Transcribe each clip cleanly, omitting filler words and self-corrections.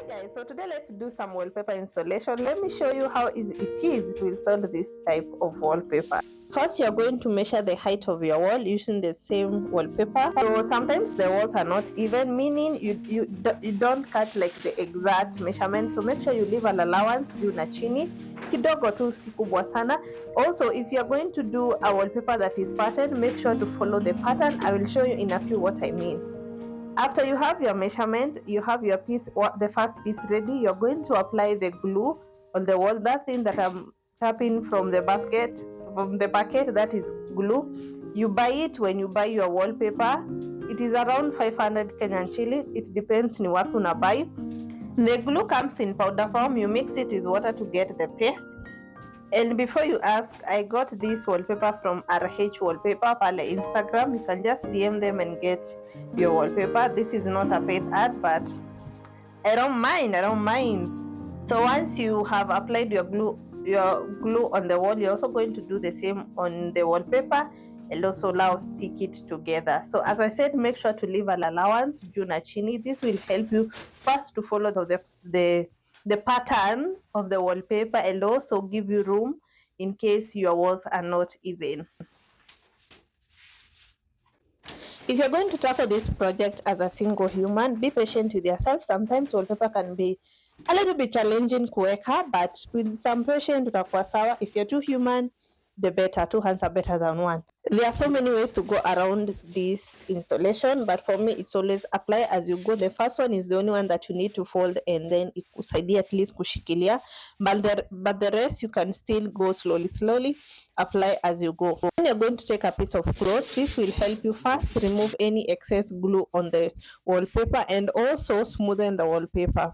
Hi guys, so today let's do some wallpaper installation. Let me show you how easy it is to install this type of wallpaper. First, you're going to measure the height of your wall using the same wallpaper. So sometimes the walls are not even, meaning you don't cut like the exact measurement. So make sure you leave an allowance juu na chini kidogo tu, si kubwa sana. Also, if you're going to do a wallpaper that is patterned, make sure to follow the pattern. I will show you in a few what I mean. After you have your measurement, you have your piece, the first piece ready, you're going to apply the glue on the wall. That thing that I'm tapping from the bucket, that is glue. You buy it when you buy your wallpaper. It is around 500 Kenyan shilling. It depends ni wapi unabuy. The glue comes in powder form. You mix it with water to get the paste. And before you ask, I got this wallpaper from RH Wallpaper pale Instagram. You can just DM them and get your wallpaper. This is not a paid ad, but I don't mind. So once you have applied your glue on the wall, you're also going to do the same on the wallpaper and also now stick it together. So as I said, make sure to leave an allowance juu na chini. This will help you first to follow the pattern of the wallpaper and also give you room in case your walls are not even. If you're going to tackle this project as a single human, be patient with yourself. Sometimes wallpaper can be a little bit challenging kuweka, but with some patience utakuwa sawa. If you're two human, the better. Two hands are better than one. There are so many ways to go around this installation, but for me it's always apply as you go. The first one is the only one that you need to fold and then ikusaidie at least kushikilia, but the rest you can still go slowly, apply as you go. When you're going to take a piece of cloth, this will help you first remove any excess glue on the wallpaper and also smoothen the wallpaper.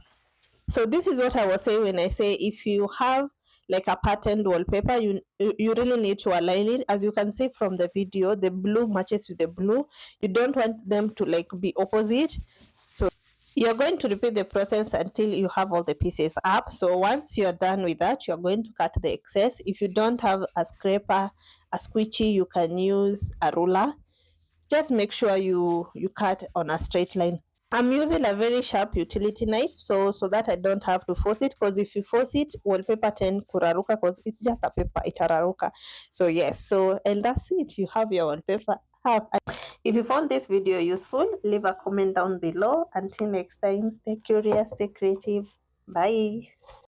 So this is what I was saying when I say if you have like a patterned wallpaper, you really need to align it. As you can see from the video, the blue matches with the blue. You don't want them to like be opposite. So you're going to repeat the process until you have all the pieces up. So once you're done with that, you're going to cut the excess. If you don't have a scraper, a squeegee, you can use a ruler. Just make sure you cut on a straight line. I'm using a very sharp utility knife so that I don't have to force it, because if you force it, wallpaper tend kuraruka, because it's just a paper, itararuka. So yes, so and that's it. You have your wallpaper. If you found this video useful, leave a comment down below. Until next time, stay curious, stay creative. Bye.